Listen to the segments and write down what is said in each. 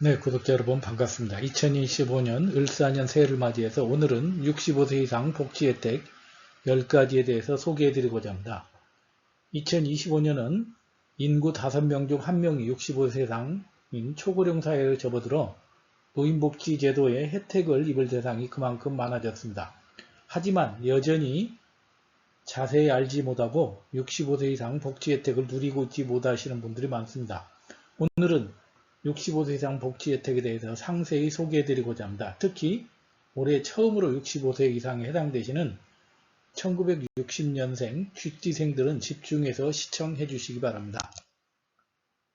네, 구독자 여러분 반갑습니다. 2025년 을사년 새해를 맞이해서 오늘은 65세 이상 복지 혜택 10가지에 대해서 소개해 드리고자 합니다. 2025년은 인구 5명 중 1명이 65세 이상인 초고령 사회에 접어들어 노인복지 제도의 혜택을 입을 대상이 그만큼 많아졌습니다. 하지만 여전히 자세히 알지 못하고 65세 이상 복지 혜택을 누리고 있지 못하시는 분들이 많습니다. 오늘은 65세 이상 복지 혜택에 대해서 상세히 소개해 드리고자 합니다. 특히 올해 처음으로 65세 이상에 해당되시는 1960년생 쥐띠생들은 집중해서 시청해 주시기 바랍니다.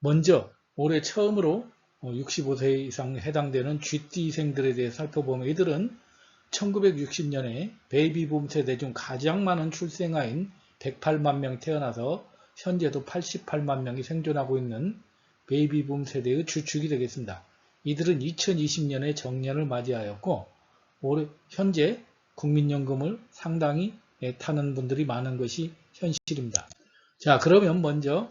먼저 올해 처음으로 65세 이상 해당되는 쥐띠생들에 대해 살펴보면 이들은 1960년에 베이비붐 세대 중 가장 많은 출생아인 108만 명이 태어나서 현재도 88만 명이 생존하고 있는 베이비붐 세대의 주축이 되겠습니다. 이들은 2020년에 정년을 맞이하였고 현재 국민연금을 상당히 타는 분들이 많은 것이 현실입니다. 자, 그러면 먼저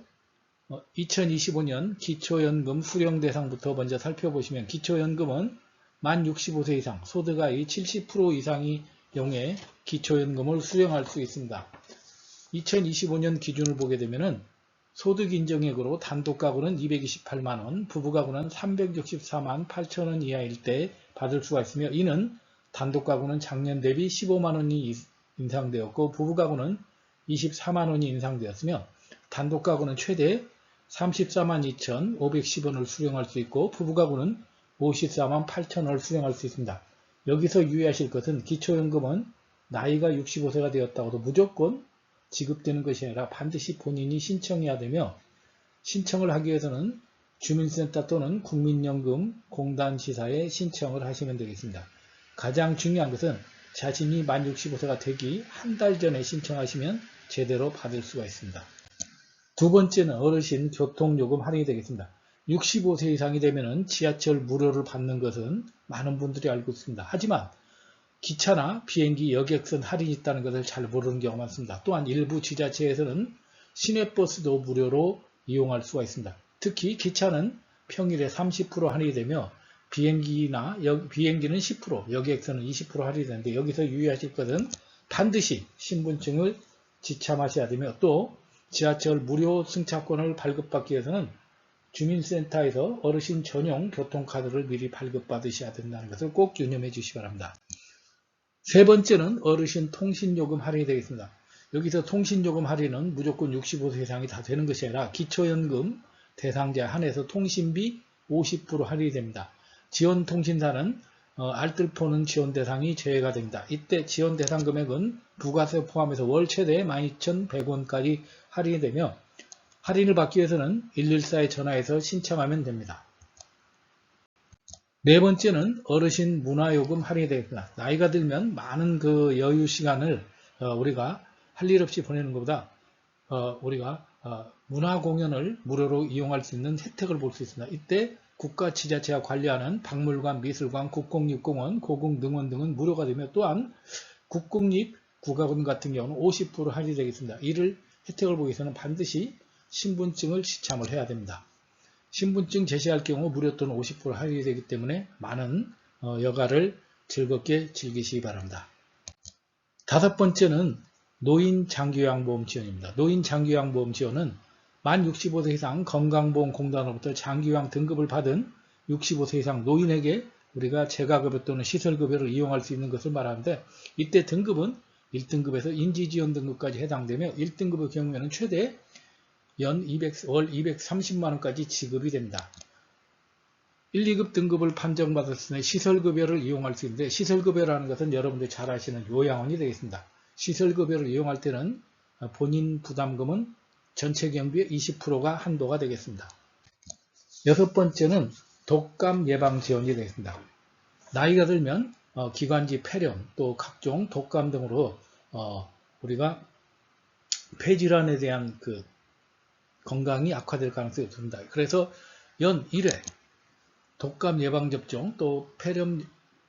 2025년 기초연금 수령 대상부터 먼저 살펴보시면 기초연금은 만 65세 이상 소득의 70% 이상의 경우에 기초연금을 수령할 수 있습니다. 2025년 기준을 보게 되면은 소득 인정액으로 단독 가구는 228만원, 부부 가구는 364만 8천원 이하일 때 받을 수가 있으며 이는 단독 가구는 작년 대비 15만원이 인상되었고 부부 가구는 24만원이 인상되었으며 단독 가구는 최대 34만 2,510원을 수령할 수 있고 부부 가구는 54만 8천원을 수령할 수 있습니다. 여기서 유의하실 것은 기초연금은 나이가 65세가 되었다고도 무조건 지급되는 것이 아니라 반드시 본인이 신청해야 되며 신청을 하기 위해서는 주민센터 또는 국민연금 공단지사에 신청을 하시면 되겠습니다. 가장 중요한 것은 자신이 만 65세가 되기 한 달 전에 신청하시면 제대로 받을 수가 있습니다. 두 번째는 어르신 교통요금 할인이 되겠습니다. 65세 이상이 되면 지하철 무료를 받는 것은 많은 분들이 알고 있습니다. 하지만 기차나 비행기 여객선 할인이 있다는 것을 잘 모르는 경우가 많습니다. 또한 일부 지자체에서는 시내버스도 무료로 이용할 수가 있습니다. 특히 기차는 평일에 30% 할인이 되며 비행기는 10%, 여객선은 20% 할인이 되는데 여기서 유의하실 것은 반드시 신분증을 지참하셔야 되며 또 지하철 무료 승차권을 발급받기 위해서는 주민센터에서 어르신 전용 교통카드를 미리 발급받으셔야 된다는 것을 꼭 유념해 주시기 바랍니다. 세 번째는 어르신 통신요금 할인이 되겠습니다. 여기서 통신요금 할인은 무조건 65세 이상이 다 되는 것이 아니라 기초연금 대상자에 한해서 통신비 50% 할인이 됩니다. 지원통신사는 알뜰폰은 지원 대상이 제외가 됩니다. 이때 지원 대상 금액은 부가세 포함해서 월 최대 12,100원까지 할인이 되며 할인을 받기 위해서는 114에 전화해서 신청하면 됩니다. 네 번째는 어르신 문화요금 할인이 되겠습니다. 나이가 들면 많은 그 여유 시간을 우리가 할 일 없이 보내는 것보다 우리가 문화 공연을 무료로 이용할 수 있는 혜택을 볼 수 있습니다. 이때 국가 지자체가 관리하는 박물관, 미술관, 국공립공원, 고궁능원 등은 무료가 되며 또한 국공립 국악원 같은 경우는 50% 할인이 되겠습니다. 이를 혜택을 보기 위해서는 반드시 신분증을 지참을 해야 됩니다. 신분증 제시할 경우 무료 또는 50% 할인이 되기 때문에 많은 여가를 즐겁게 즐기시기 바랍니다. 다섯 번째는 노인 장기요양보험 지원입니다. 노인 장기요양보험 지원은 만 65세 이상 건강보험공단으로부터 장기요양 등급을 받은 65세 이상 노인에게 우리가 재가급여 또는 시설급여를 이용할 수 있는 것을 말하는데 이때 등급은 1등급에서 인지지원 등급까지 해당되며 1등급의 경우에는 최대 월 230만원까지 지급이 됩니다. 1, 2급 등급을 판정받았을 때 시설급여를 이용할 수 있는데 시설급여라는 것은 여러분들이 잘 아시는 요양원이 되겠습니다. 시설급여를 이용할 때는 본인 부담금은 전체 경비의 20%가 한도가 되겠습니다. 여섯 번째는 독감 예방 지원이 되겠습니다. 나이가 들면 기관지 폐렴 또 각종 독감 등으로 우리가 폐질환에 대한 그 건강이 악화될 가능성이 있습니다. 그래서 연 1회 독감 예방접종 또 폐렴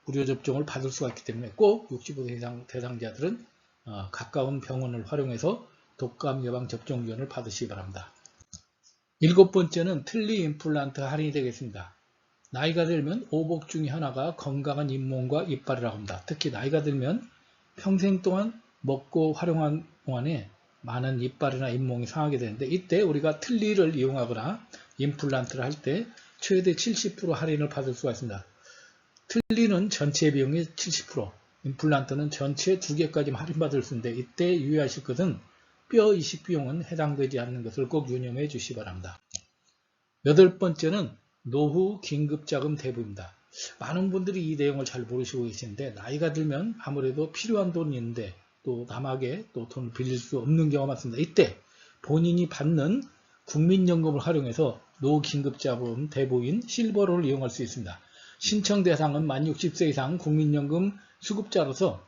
무료접종을 받을 수가 있기 때문에 꼭 65세 이상 대상자들은 가까운 병원을 활용해서 독감 예방접종 지원을 받으시기 바랍니다. 일곱 번째는 틀니 임플란트 할인이 되겠습니다. 나이가 들면 오복 중에 하나가 건강한 잇몸과 이빨이라고 합니다. 특히 나이가 들면 평생 동안 먹고 활용한 동안에 많은 이빨이나 잇몸이 상하게 되는데, 이때 우리가 틀니를 이용하거나 임플란트를 할 때 최대 70% 할인을 받을 수가 있습니다. 틀니는 전체 비용의 70%, 임플란트는 전체 2개까지 할인받을 수 있는데, 이때 유의하실 것은 뼈 이식 비용은 해당되지 않는 것을 꼭 유념해 주시기 바랍니다. 8번째는 노후 긴급자금 대부입니다. 많은 분들이 이 내용을 잘 모르시고 계시는데, 나이가 들면 아무래도 필요한 돈이 있는데 또 남에게 또 돈을 빌릴 수 없는 경우가 많습니다. 이때 본인이 받는 국민연금을 활용해서 노후 긴급자금 대부인 실버로를 이용할 수 있습니다. 신청 대상은 만 60세 이상 국민연금 수급자로서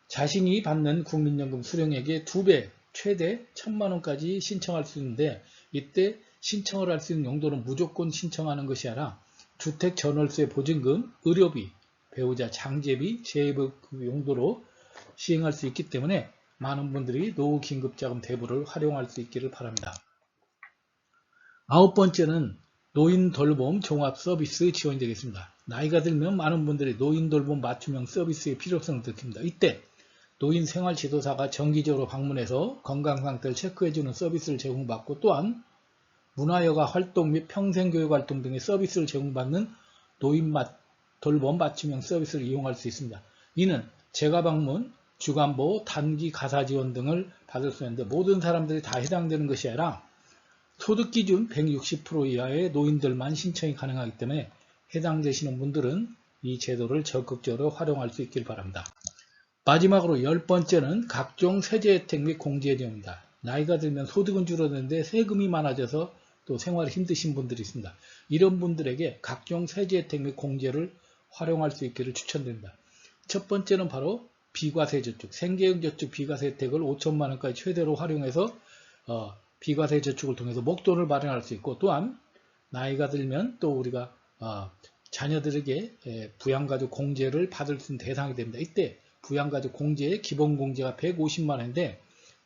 자신이 받는 국민연금 수령액의 2배 최대 1000만원까지 신청할 수 있는데, 이때 신청을 할 수 있는 용도는 무조건 신청하는 것이 아니라 주택 전월세 보증금, 의료비, 배우자 장제비, 재해복 용도로 시행할 수 있기 때문에 많은 분들이 노후 긴급자금 대부를 활용할 수 있기를 바랍니다. 9번째는 노인 돌봄 종합 서비스 지원이 되겠습니다. 나이가 들면 많은 분들이 노인 돌봄 맞춤형 서비스의 필요성을 느낍니다. 이때 노인 생활 지도사가 정기적으로 방문해서 건강 상태를 체크해주는 서비스를 제공받고, 또한 문화여가 활동 및 평생교육 활동 등의 서비스를 제공받는 노인 돌봄 맞춤형 서비스를 이용할 수 있습니다. 이는 재가방문, 주간보호, 단기 가사 지원 등을 받을 수 있는데, 모든 사람들이 다 해당되는 것이 아니라 소득기준 160% 이하의 노인들만 신청이 가능하기 때문에 해당되시는 분들은 이 제도를 적극적으로 활용할 수 있길 바랍니다. 마지막으로 10번째는 각종 세제 혜택 및 공제 지원입니다. 나이가 들면 소득은 줄어드는데 세금이 많아져서 또 생활이 힘드신 분들이 있습니다. 이런 분들에게 각종 세제 혜택 및 공제를 활용할 수 있기를 추천드립니다. 첫 번째는 바로 비과세저축, 생계형저축 비과세 혜택을 5천만원까지 최대로 활용해서 비과세 저축을 통해서 목돈을 마련할 수 있고, 또한 나이가 들면 또 우리가 자녀들에게 부양가족 공제를 받을 수 있는 대상이 됩니다. 이때 부양가족 공제의 기본 공제가 150만원인데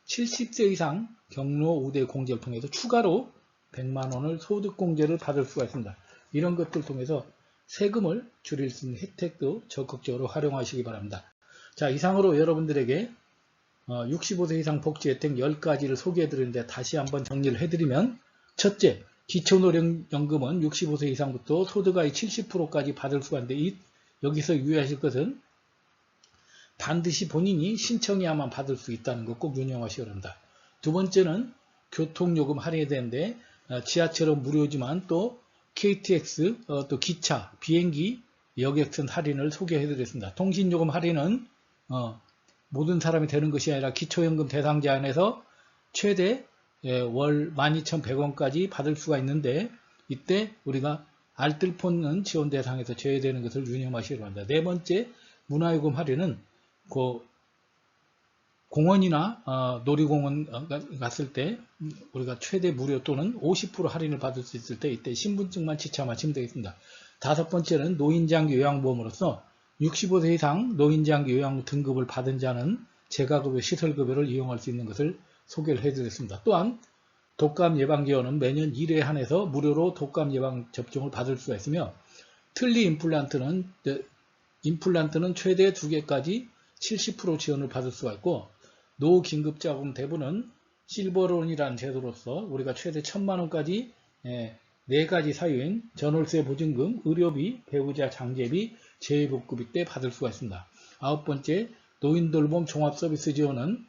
70세 이상 경로 우대 공제를 통해서 추가로 100만원을 소득공제를 받을 수가 있습니다. 이런 것들을 통해서 세금을 줄일 수 있는 혜택도 적극적으로 활용하시기 바랍니다. 자, 이상으로 여러분들에게 65세 이상 복지 혜택 10가지를 소개해 드렸는데, 다시 한번 정리를 해드리면, 첫째, 기초노령연금은 65세 이상부터 소득의 70%까지 받을 수가 있는데, 여기서 유의하실 것은 반드시 본인이 신청해야만 받을 수 있다는 것 꼭 유념하시기 바랍니다. 두 번째는 교통요금 할인이 되는데, 지하철은 무료지만 또 KTX, 또 기차, 비행기, 여객선 할인을 소개해 드렸습니다. 통신요금 할인은 모든 사람이 되는 것이 아니라 기초연금 대상자 안에서 최대 월 12,100원까지 받을 수가 있는데, 이때 우리가 알뜰폰은 지원 대상에서 제외되는 것을 유념하시기 바랍니다. 네 번째, 문화요금 할인은 공원이나 놀이공원 갔을 때 우리가 최대 무료 또는 50% 할인을 받을 수 있을 때, 이때 신분증만 지참하시면 되겠습니다. 다섯 번째는 노인장기 요양보험으로서 65세 이상 노인장기 요양 등급을 받은 자는 재가급여 시설급여를 이용할 수 있는 것을 소개를 해드렸습니다. 또한 독감 예방지원은 매년 1회에 한해서 무료로 독감 예방 접종을 받을 수가 있으며, 틀니 임플란트는 최대 2개까지 70% 지원을 받을 수가 있고, 노후 긴급자금 대부는 실버론이라는 제도로서 우리가 최대 1000만원까지 4가지 사유인 전월세 보증금, 의료비, 배우자 장제비, 재해복급이 때 받을 수가 있습니다. 아홉 번째, 노인돌봄 종합서비스 지원은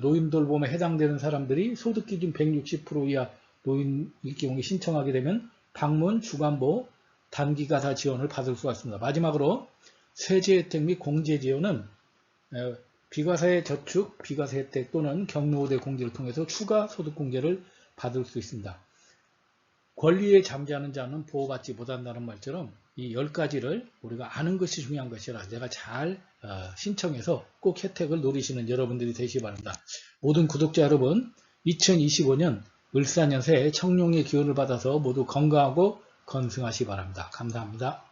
노인돌봄에 해당되는 사람들이 소득기준 160% 이하 노인일 경우에 신청하게 되면 방문, 주간보호, 단기가사 지원을 받을 수가 있습니다. 마지막으로 세제 혜택 및 공제 지원은 비과세 저축, 비과세 혜택 또는 경로우대 공제를 통해서 추가 소득공제를 받을 수 있습니다. 권리에 잠자는 자는 보호받지 못한다는 말처럼 이 10가지를 우리가 아는 것이 중요한 것이라 내가 잘 신청해서 꼭 혜택을 누리시는 여러분들이 되시기 바랍니다. 모든 구독자 여러분, 2025년 을사년 새해 청룡의 기운을 받아서 모두 건강하고 건승하시기 바랍니다. 감사합니다.